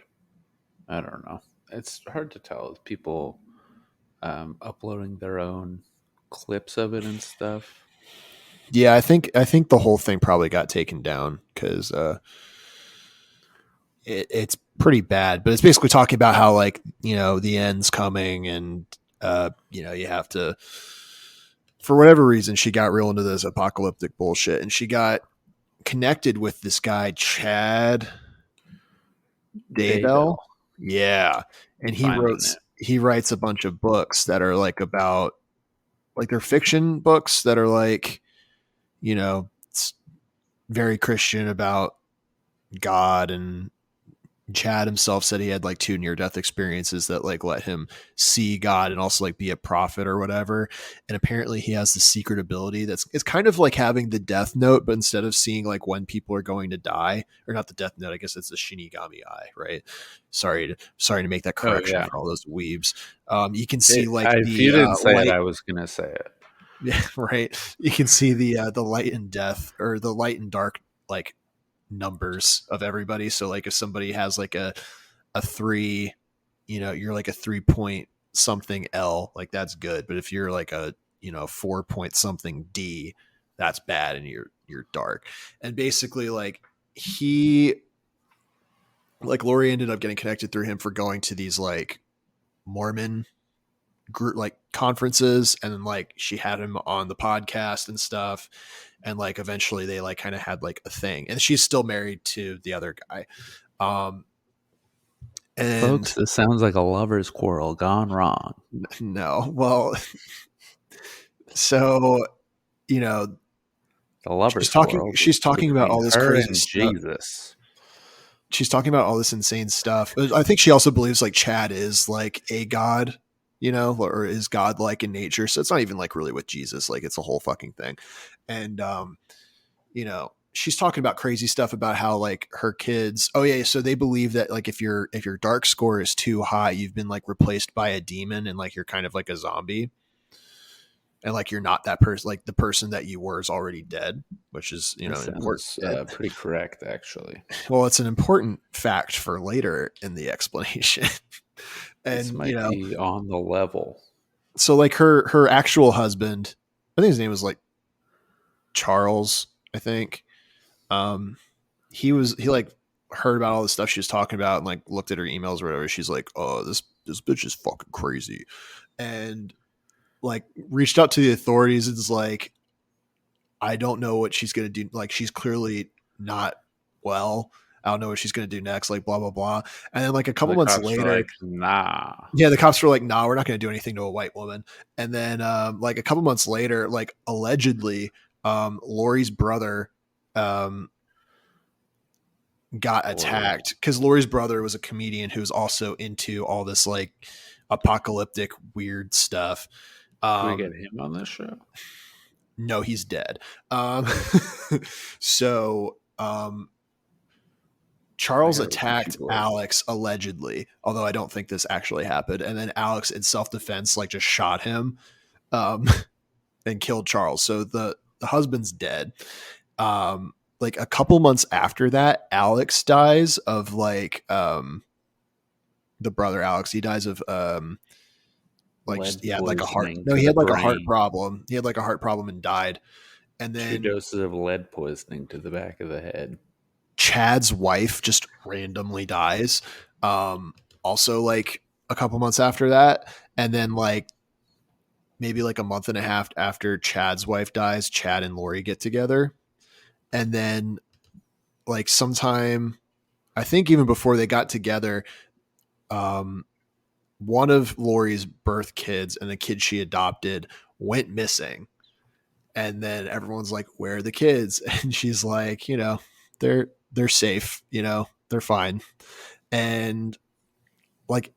I don't know. It's hard to tell with people uploading their own clips of it and stuff. Yeah, I think the whole thing probably got taken down because it's pretty bad. But it's basically talking about how like the end's coming, and you have to, for whatever reason, she got real into this apocalyptic bullshit, and she got connected with this guy Chad Daybell. Yeah, and he writes a bunch of books that are like about, like, they're fiction books that are like, very Christian about God. And Chad himself said he had like 2 near-death experiences that like let him see God and also like be a prophet or whatever. And apparently he has this secret ability it's kind of like having the Death Note, but instead of seeing like when people are going to die, or not the Death Note, I guess it's the Shinigami Eye, right? Sorry to make that correction for all those weebs. You can see if you didn't say it, I was gonna say it. Yeah, right. You can see the light and death, or the light and dark, like, numbers of everybody. So like if somebody has like a 3, you're like a 3 point something L, like that's good. But if you're like a 4 point something D, that's bad, and you're dark. And basically like Lori ended up getting connected through him for going to these like Mormon group like conferences, and then like she had him on the podcast and stuff, and like eventually they like kind of had like a thing, and she's still married to the other guy. And folks, this sounds like a lover's quarrel gone wrong. No, well, so the lover's quarrel. She's talking about all this crazy stuff. Jesus. She's talking about all this insane stuff. I think she also believes like Chad is like a god, or is godlike in nature. So it's not even like really with Jesus. Like it's a whole fucking thing. And, she's talking about crazy stuff about how like her kids. Oh yeah. So they believe that like if your dark score is too high, you've been like replaced by a demon, and like you're kind of like a zombie. And like you're not that person, like the person that you were is already dead, which is important. Pretty correct, actually. Well, it's an important fact for later in the explanation. And this might be on the level. So like her actual husband, I think his name was like Charles, I think. He like heard about all the stuff she was talking about and like looked at her emails or whatever. She's like, oh, this bitch is fucking crazy. And like reached out to the authorities. It's like, I don't know what she's going to do. Like, she's clearly not well. I don't know what she's going to do next, like, blah, blah, blah. And then, like, a couple The months cops were later, like, nah. yeah, the cops were like, nah, we're not going to do anything to a white woman. And then, like, a couple months later, like, allegedly, Lori's brother got attacked because Lori's brother was a comedian who was also into all this, like, apocalyptic weird stuff. Can we get him on this show? No, he's dead. So Charles attacked Alex allegedly, although I don't think this actually happened. And then Alex, in self-defense, like, just shot him and killed Charles. So the husband's dead. Like, a couple months after that, Alex dies of, like, the brother Alex. He dies of like, just, yeah, like a heart. No, he had like a heart problem. He had like a heart problem and died. And then 2 doses of lead poisoning to the back of the head. Chad's wife just randomly dies. Also, like, a couple months after that. And then, like, maybe like a month and a half after Chad's wife dies, Chad and Lori get together. And then, like, sometime, I think even before they got together, one of Lori's birth kids and the kid she adopted went missing. And then everyone's like, where are the kids? And she's like, you know, they're safe, you know, they're fine. And, like,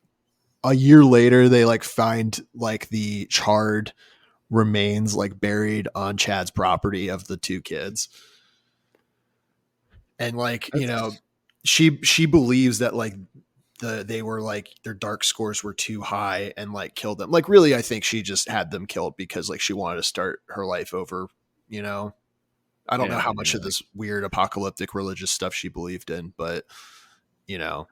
a year later, they, like, find, like, the charred remains, like, buried on Chad's property of the 2 kids. And, like, you know, she believes that, like, they were, like, their dark scores were too high and, like, killed them. Like, really, I think she just had them killed because, like, she wanted to start her life over, you know. I don't know how much of this weird apocalyptic religious stuff she believed in, but, you know.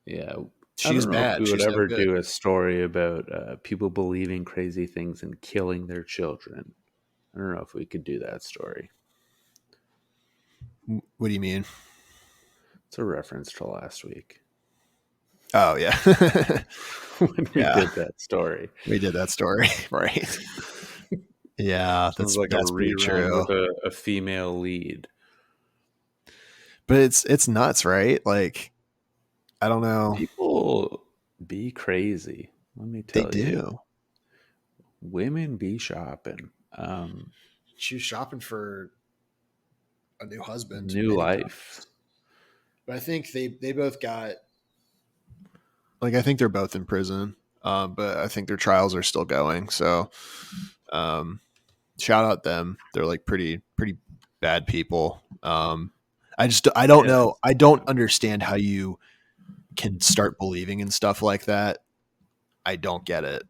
Yeah. She's bad. We would She's ever do a story about people believing crazy things and killing their children. I don't know if we could do that story. What do you mean? It's a reference to last week. Oh, yeah. When we did that story. We did that story, right. Yeah, that's like a rerun with a female lead. But it's nuts, right? Like, I don't know. People be crazy. Let me tell you. They do. Women be shopping. She was shopping for a new husband. New life. But I think they both got, like, I think they're both in prison. But I think their trials are still going. So shout out them. They're, like, pretty bad people. I don't know. I don't understand how you can start believing in stuff like that. I don't get it.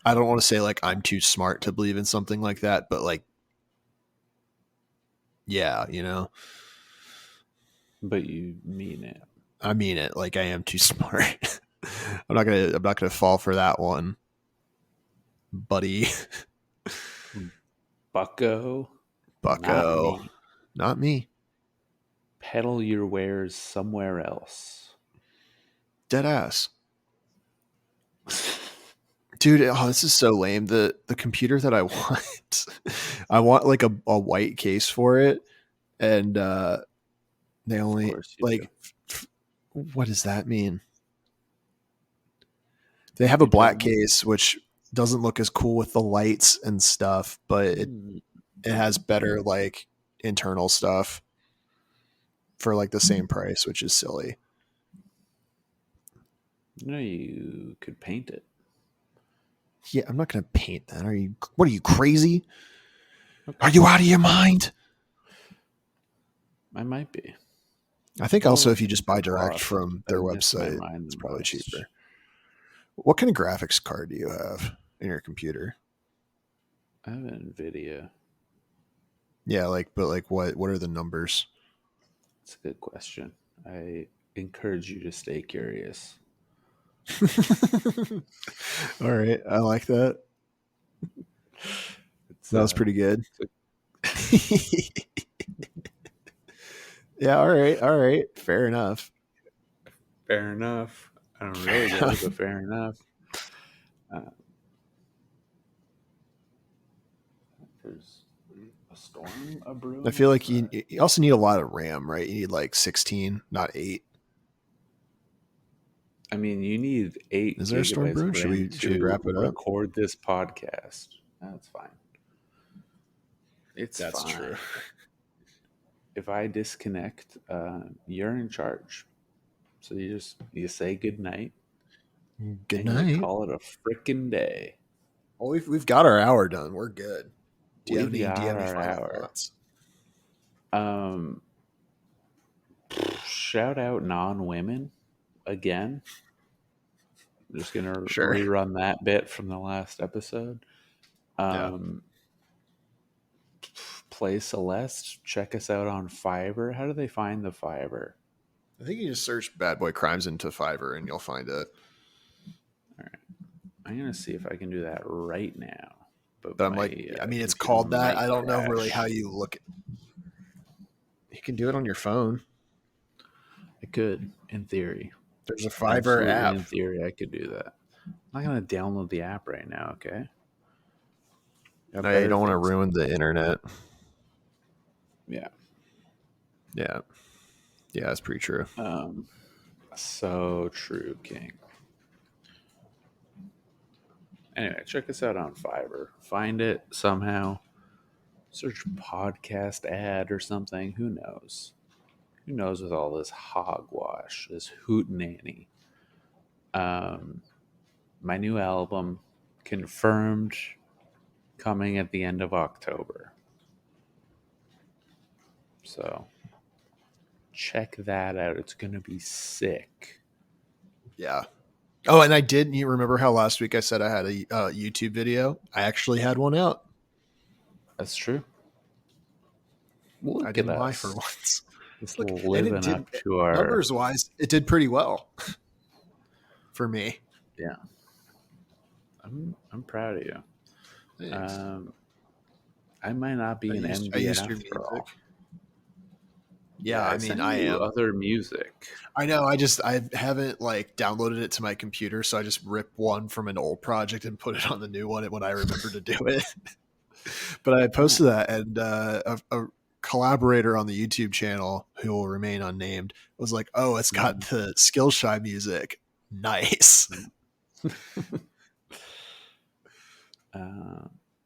I don't want to say, like, I'm too smart to believe in something like that, but, like, yeah, you know. But you mean it. I mean it. Like, I am too smart. I'm not gonna fall for that one, buddy. Bucko. Not me. Peddle your wares somewhere else. Dead ass. Dude, this is so lame. The computer that I want like a white case for it, and they only, like, what does that mean? They have a black case, which doesn't look as cool with the lights and stuff, but it has better, like, internal stuff for, like, the same price, which is silly. No, you could paint it. Yeah, I'm not going to paint that. What are you, crazy? Okay. Are you out of your mind? I might be. I think also if you just buy direct from their website, it's probably cheaper. What kind of graphics card do you have in your computer? I have an NVIDIA. Yeah, but what are the numbers? That's a good question. I encourage you to stay curious. All right, I like that. That was pretty good. Yeah, all right. Fair enough. I don't really get it, but fair enough. there's a storm a brewing. I feel like you also need a lot of RAM, right? You need like 16, not 8. I mean, you need 8 Is there a storm gigabytes brewing? of Should RAM we wrap to it up? record this podcast. That's fine. It's That's fine. true. If I disconnect, you're in charge. So you say good night. Good and night. You call it a freaking day. Well, we've got our hour done. We're good. Do you have any our final hour. thoughts? Shout out non-women again. I'm just gonna Sure. rerun that bit from the last episode. Play Celeste. Check us out on Fiverr. How do they find the Fiverr? I think you just search Bad Boy Crimes into Fiverr and you'll find it. All right. I'm gonna see if I can do that right now. But I'm it's called that. I don't know really how you look at. You can do it on your phone. I could, in theory. There's a Fiverr app. In theory, I could do that. I'm not gonna download the app right now. Okay. No, you don't want to ruin the internet. Yeah. Yeah. Yeah, that's pretty true. So true, King. Anyway, check us out on Fiverr. Find it somehow. Search podcast ad or something. Who knows? Who knows with all this hogwash, this hootenanny. My new album confirmed coming at the end of October. So check that out. It's going to be sick. Yeah. Oh, and you remember how last week I said I had a YouTube video? I actually had one out. That's true. I didn't lie for once. Just living up to our numbers wise, it did pretty well for me. Yeah. I'm proud of you. Thanks. I might not be an MD. I used your music. Yeah, I mean, I am. Other music. I know. I haven't downloaded it to my computer, so I just rip one from an old project and put it on the new one when I remember to do it. But I posted that, and a collaborator on the YouTube channel who will remain unnamed was like, "Oh, it's got the Skillshy music. Nice."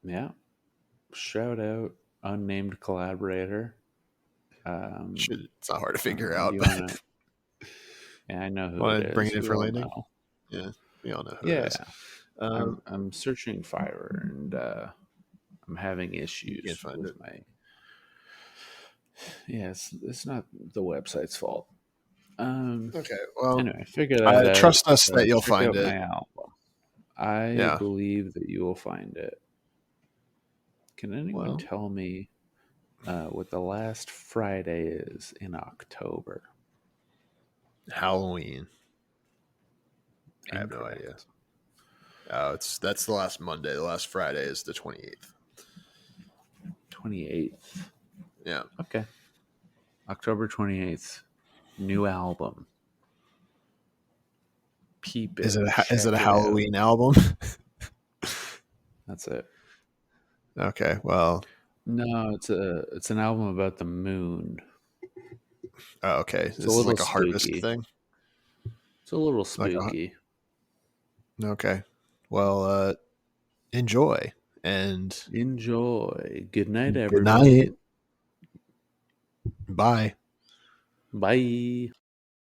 Yeah. Shout out unnamed collaborator. It's not hard to figure out. Yeah, I know who it is. Bring it in for landing. Yeah, we all know who it is. I'm searching Fiverr and I'm having issues with my. Yeah, it's not the website's fault. Okay, well, anyway, figure that out. Trust us that you'll find it. My album. I believe that you will find it. Can anyone tell me what the last Friday is in October? Halloween. I have no idea. That's the last Monday. The last Friday is the 28th. 28th. Yeah. Okay. October 28th. New album. Peep it. Is it a Halloween album? That's it. Okay. Well. No, it's an album about the moon. Oh, okay. This is like a harvest thing. It's a little spooky. Okay. Well, enjoy. Good night, everybody. Good night. Bye. Bye.